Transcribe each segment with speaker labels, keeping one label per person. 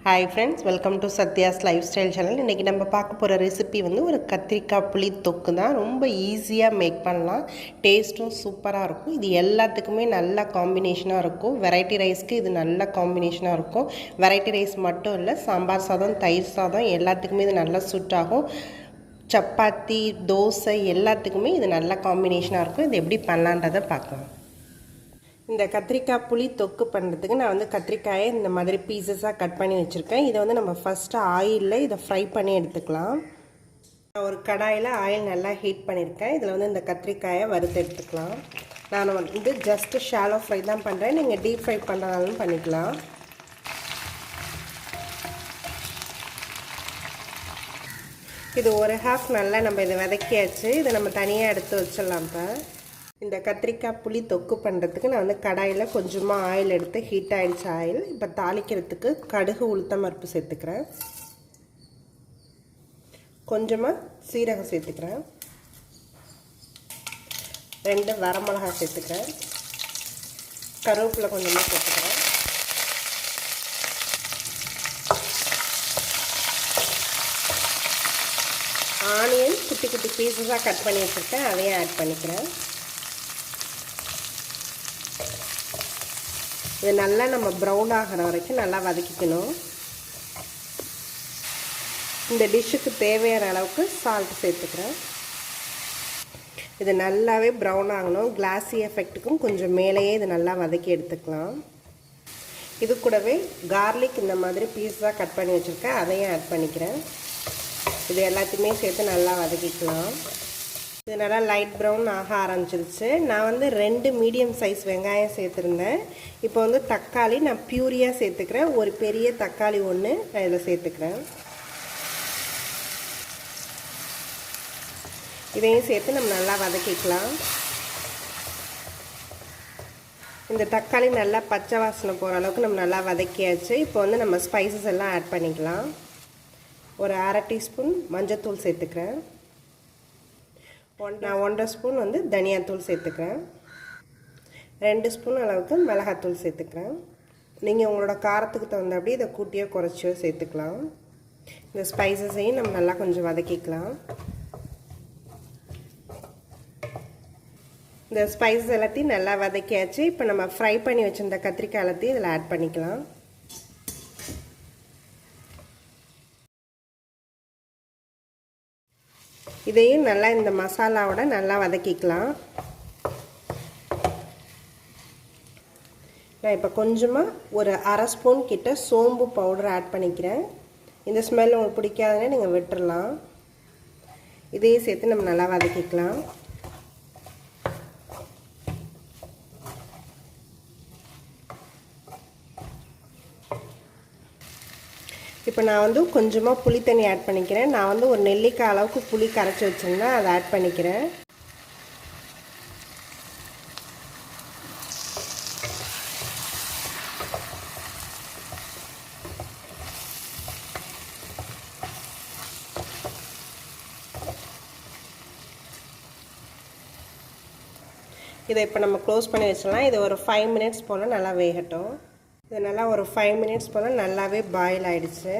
Speaker 1: Hi friends, welcome to Satya's Lifestyle channel. இன்னைக்கு நம்ம பார்க்க போற ரெசிபி வந்து ஒரு கத்திரிக்காய் புளி தொக்கு தான். ரொம்ப ஈஸியா மேக் பண்ணலாம். டேஸ்டும் சூப்பரா இருக்கும். இது எல்லாத்துக்குமே நல்ல காம்பினேஷனா இருக்கும். வெரைட்டி ரைஸ்க்கு இது நல்ல காம்பினேஷனா இருக்கும். வெரைட்டி ரைஸ் மட்டும் இல்ல, சாம்பார் சாதம், தயிர் சாதம் எல்லாத்துக்குமே இது நல்லா சூட் ஆகும். சப்பாத்தி, தோசை எல்லாத்துக்குமே இது நல்ல காம்பினேஷனா இருக்கும். இது எப்படி பண்ணலாம்ன்றதை பார்க்கலாம். இந்த கத்திரிக்காய் புளி தொக்கு பண்ணுறதுக்கு நான் வந்து கத்திரிக்காயை இந்த மாதிரி பீசஸாக கட் பண்ணி வச்சுருக்கேன். இதை வந்து நம்ம ஃபஸ்ட்டு ஆயிலில் இதை ஃப்ரை பண்ணி எடுத்துக்கலாம். நான் ஒரு கடாயில் ஆயில் நல்லா ஹீட் பண்ணியிருக்கேன். இதில் வந்து இந்த கத்திரிக்காயை வறுத்து எடுத்துக்கலாம். நான் வந்து ஜஸ்ட்டு ஷாலோ ஃப்ரை தான் பண்ணுறேன். நீங்கள் டீப் ஃப்ரை பண்ணுறதாலும் பண்ணிக்கலாம். இது ஒரு ஹாஃப் நல்லா நம்ம இதை வதக்கியாச்சு. இதை நம்ம தனியாக எடுத்து வச்சிடலாம். இப்போ இந்த கத்திரிக்காய் புளி தொக்கு பண்ணுறதுக்கு நான் வந்து கடாயில் கொஞ்சமாக ஆயில் எடுத்து ஹீட் ஆகிடுச்சு ஆயில். இப்போ தாளிக்கிறதுக்கு கடுகு உளுத்தம் பருப்பு சேர்த்துக்கிறேன். கொஞ்சமாக சீரகம் சேர்த்துக்கிறேன். 2 வரமிளகா சேர்த்துக்கிறேன். கருவேப்பிலை கொஞ்சமாக சேர்த்துக்கிறேன். ஆனியன் குட்டி குட்டி பீஸஸாக கட் பண்ணி வச்சுருக்கேன், அதையும் ஆட் பண்ணிக்கிறேன். இது நல்லா நம்ம ப்ரௌன் ஆகிற வரைக்கும் நல்லா வதக்கிக்கணும். இந்த டிஷ்ஷுக்கு தேவையான அளவுக்கு சால்ட் சேர்த்துக்கிறேன். இது நல்லாவே ப்ரௌன் ஆகணும். கிளாஸி எஃபெக்ட்டுக்கும் கொஞ்சம் மேலேயே இது நல்லா வதக்கி எடுத்துக்கலாம். இது கூடவே கார்லிக் இந்த மாதிரி பீஸாக கட் பண்ணி வச்சுருக்கேன், அதையும் ஆட் பண்ணிக்கிறேன். இது எல்லாத்தையுமே சேர்த்து நல்லா வதக்கிக்கலாம். இது நல்லா லைட் ப்ரௌன் ஆக ஆரம்பிச்சிருச்சு. நான் வந்து 2 மீடியம் சைஸ் வெங்காயம் சேர்த்துருந்தேன். இப்போ வந்து தக்காளி நான் பியூரியாக சேர்த்துக்கிறேன். ஒரு பெரிய தக்காளி ஒன்று நான் இதில் சேர்த்துக்கிறேன். இதையும் சேர்த்து நம்ம நல்லா வதக்கிக்கலாம். இந்த தக்காளி நல்லா பச்சை வாசனை போகிற அளவுக்கு நம்ம நல்லா வதக்கியாச்சு. இப்போ வந்து நம்ம ஸ்பைசஸ் எல்லாம் ஆட் பண்ணிக்கலாம். ஒரு 1/2 டீஸ்பூன் மஞ்சத்தூள் சேர்த்துக்கிறேன். நான் 1/2 ஸ்பூன் வந்து தனியாத்தூள் சேர்த்துக்கிறேன். 2 ஸ்பூன் அளவுக்கு மிளகாத்தூள் சேர்த்துக்கிறேன். நீங்கள் உங்களோட காரத்துக்கு தகுந்தபடி இதை கூட்டியோ குறைச்சியோ சேர்த்துக்கலாம். இந்த ஸ்பைசஸையும் நம்ம நல்லா கொஞ்சம் வதக்கிக்கலாம். இந்த ஸ்பைசஸ் எல்லாத்தையும் நல்லா வதக்கியாச்சு. இப்போ நம்ம ஃப்ரை பண்ணி வச்சுருந்த கத்திரிக்காய் எல்லாத்தையும் இதில் ஆட் பண்ணிக்கலாம். இதையும் நல்லா இந்த மசாலாவோட நல்லா வதக்கிக்கலாம். நான் இப்போ கொஞ்சமாக ஒரு 1/2 ஸ்பூன் கிட்ட சோம்பு பவுடர் ஆட் பண்ணிக்கிறேன். இந்த ஸ்மெல் உங்களுக்கு பிடிக்காதுன்னு நீங்கள் விட்டுறலாம். இதையும் சேர்த்து நம்ம நல்லா வதக்கிக்கலாம். இப்போ நான் வந்து கொஞ்சமாக புளி தண்ணி ஆட் பண்ணிக்கிறேன். நான் வந்து ஒரு நெல்லிக்காய் அளவுக்கு புளி கரைச்சி வச்சுருந்தேன், அதை ஆட் பண்ணிக்கிறேன். இதை இப்போ நம்ம க்ளோஸ் பண்ணி வச்சிடலாம். இது ஒரு 5 மினிட்ஸ் போல் நல்லா வேகட்டும். இது நல்லா ஒரு 5 மினிட்ஸ் போல் நல்லாவே பாயில் ஆகிடுச்சு.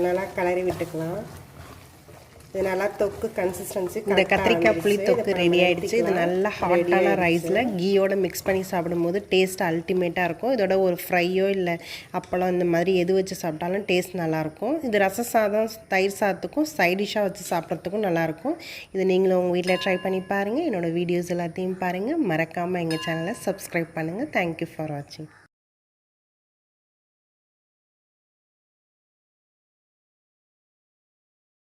Speaker 1: நல்லா கிளறி விட்டுக்கலாம். இது நல்லா தொக்கு கன்சிஸ்டன்சி. இந்த கத்திரிக்காய் புளி தொக்கு ரெடி ஆகிடுச்சு. இது நல்லா ஹாட்டான ரைஸில் கீயோட மிக்ஸ் பண்ணி சாப்பிடும்போது டேஸ்ட் அல்டிமேட்டாக இருக்கும். இதோட ஒரு ஃப்ரையோ இல்லை அப்பளம் இந்த மாதிரி எது வச்சு சாப்பிட்டாலும் டேஸ்ட் நல்லாயிருக்கும். இது ரச சாதம், தயிர் சாதத்துக்கும் சைடிஷாக வச்சு சாப்பிட்றதுக்கும் நல்லாயிருக்கும். இது நீங்களும் உங்கள் வீட்டில் ட்ரை பண்ணி பாருங்கள். என்னோடய வீடியோஸ் எல்லாத்தையும் பாருங்கள். மறக்காமல் எங்கள் சேனலை சப்ஸ்கிரைப் பண்ணுங்கள். தேங்க்யூ ஃபார் வாட்சிங்.